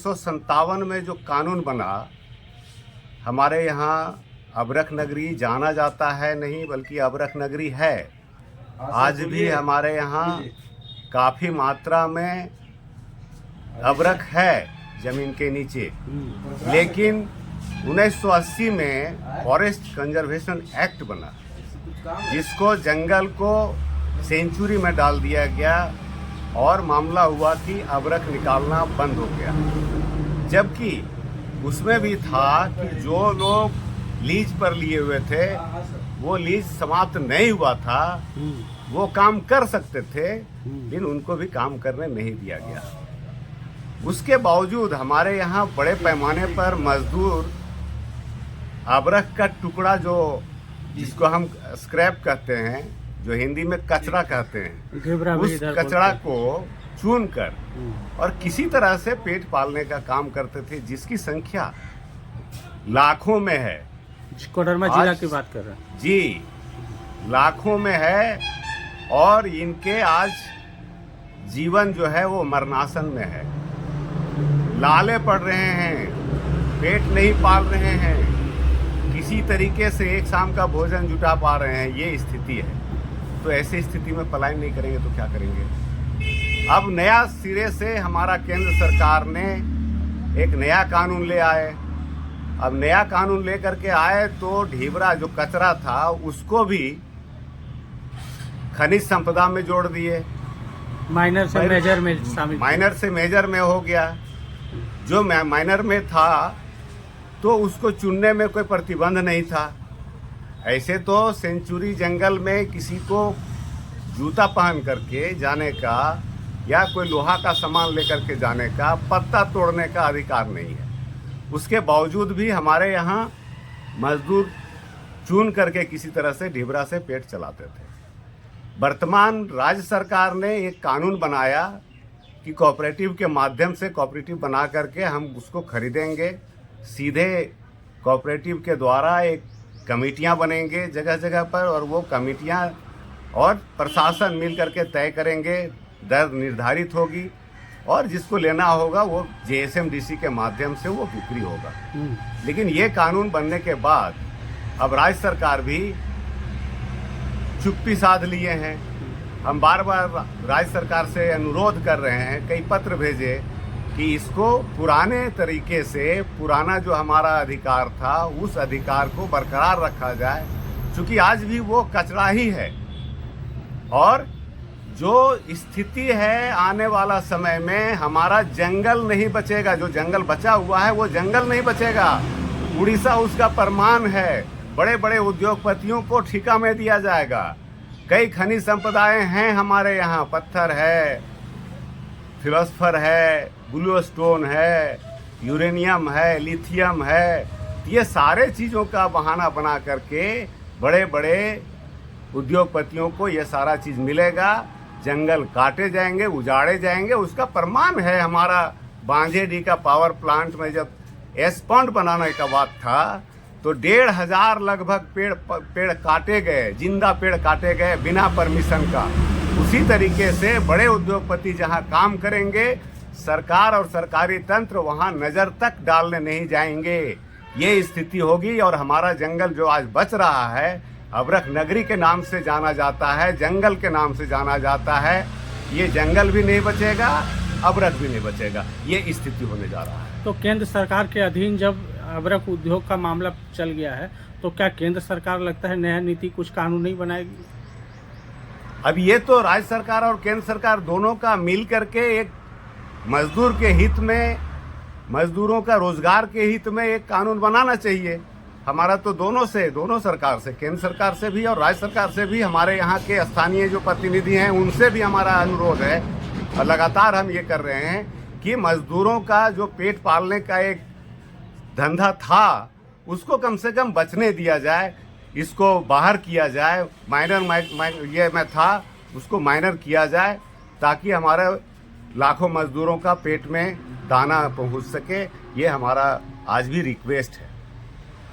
1957 में जो कानून बना, हमारे यहाँ अबरख नगरी जाना जाता है नहीं बल्कि अबरख नगरी है। आज भी हमारे यहाँ काफ़ी मात्रा में अबरख है ज़मीन के नीचे, लेकिन 1980 में फॉरेस्ट कंजर्वेशन एक्ट बना, जिसको जंगल को सेंचुरी में डाल दिया गया और मामला हुआ कि अबरख निकालना बंद हो गया। जबकि उसमें भी था कि जो लोग लीज पर लिए हुए थे वो लीज समाप्त नहीं हुआ था, वो काम कर सकते थे, लेकिन उनको भी काम करने नहीं दिया गया। उसके बावजूद हमारे यहाँ बड़े पैमाने पर मजदूर अबरख का टुकड़ा, जो जिसको हम स्क्रैप कहते हैं, जो हिंदी में कचरा कहते हैं, उस कचरा को चुनकर और किसी तरह से पेट पालने का काम करते थे, जिसकी संख्या लाखों में है। कोडरमा जिला की बात कर रहे हैं जी, लाखों में है। और इनके आज जीवन जो है वो मरनासन में है, लाले पड़ रहे हैं, पेट नहीं पाल रहे हैं, किसी तरीके से एक शाम का भोजन जुटा पा रहे हैं, ये स्थिति है। तो ऐसी स्थिति में पलायन नहीं करेंगे तो क्या करेंगे? अब नया सिरे से हमारा केंद्र सरकार ने एक नया कानून ले आए। अब नया कानून ले करके आए तो ढीबरा जो कचरा था उसको भी खनिज संपदा में जोड़ दिए, माइनर से मेजर में शामिल, माइनर से मेजर में हो गया। जो माइनर में था तो उसको चुनने में कोई प्रतिबंध नहीं था। ऐसे तो सेंचुरी जंगल में किसी को जूता पहन करके जाने का या कोई लोहा का सामान लेकर के जाने का, पत्ता तोड़ने का अधिकार नहीं है। उसके बावजूद भी हमारे यहाँ मजदूर चुन करके किसी तरह से ढिबरा से पेट चलाते थे। वर्तमान राज्य सरकार ने एक कानून बनाया कि कोऑपरेटिव के माध्यम से कोऑपरेटिव बना करके हम उसको खरीदेंगे। सीधे कोऑपरेटिव के द्वारा एक कमेटियां बनेंगे जगह जगह पर, और वो कमेटियां और प्रशासन मिल करके तय करेंगे, दर निर्धारित होगी, और जिसको लेना होगा वो JSMDC के माध्यम से वो बिक्री होगा। लेकिन ये कानून बनने के बाद अब राज्य सरकार भी चुप्पी साध लिए हैं। हम बार बार राज्य सरकार से अनुरोध कर रहे हैं, कई पत्र भेजे कि इसको पुराने तरीके से, पुराना जो हमारा अधिकार था उस अधिकार को बरकरार रखा जाए, क्योंकि आज भी वो कचरा ही है। और जो स्थिति है आने वाला समय में, हमारा जंगल नहीं बचेगा। जो जंगल बचा हुआ है वो जंगल नहीं बचेगा। उड़ीसा उसका प्रमाण है। बड़े बड़े उद्योगपतियों को ठेका में दिया जाएगा। कई खनिज संपदाएं हैं हमारे यहाँ, पत्थर है, फिलोस्फर है, ब्लू स्टोन है, यूरेनियम है, लिथियम है। ये सारे चीज़ों का बहाना बना करके बड़े बड़े उद्योगपतियों को ये सारा चीज़ मिलेगा। जंगल काटे जाएंगे, उजाड़े जाएंगे। उसका प्रमाण है हमारा बांझेडी का पावर प्लांट में जब एस्पॉन्ड बनाने का बात था तो 1500 लगभग पेड़ काटे गए, जिंदा पेड़ काटे गए बिना परमिशन का। उसी तरीके से बड़े उद्योगपति जहां काम करेंगे, सरकार और सरकारी तंत्र वहां नज़र तक डालने नहीं जाएंगे। ये स्थिति होगी। और हमारा जंगल जो आज बच रहा है, अबरख नगरी के नाम से जाना जाता है, जंगल के नाम से जाना जाता है, ये जंगल भी नहीं बचेगा, अबरख भी नहीं बचेगा। ये स्थिति होने जा रहा है। तो केंद्र सरकार के अधीन जब अबरख उद्योग का मामला चल गया है, तो क्या केंद्र सरकार लगता है नया नीति, कुछ कानून नहीं बनाएगी? अब ये तो राज्य सरकार और केंद्र सरकार दोनों का मिल करके एक मजदूर के हित में, मजदूरों का रोजगार के हित में एक कानून बनाना चाहिए। हमारा तो दोनों सरकार से, केंद्र सरकार से भी और राज्य सरकार से भी, हमारे यहाँ के स्थानीय जो प्रतिनिधि हैं उनसे भी हमारा अनुरोध है, और लगातार हम ये कर रहे हैं कि मजदूरों का जो पेट पालने का एक धंधा था उसको कम से कम बचने दिया जाए, इसको बाहर किया जाए। ये में था उसको माइनर किया जाए, ताकि हमारे लाखों मजदूरों का पेट में दाना पहुंच सके। ये हमारा आज भी रिक्वेस्ट है।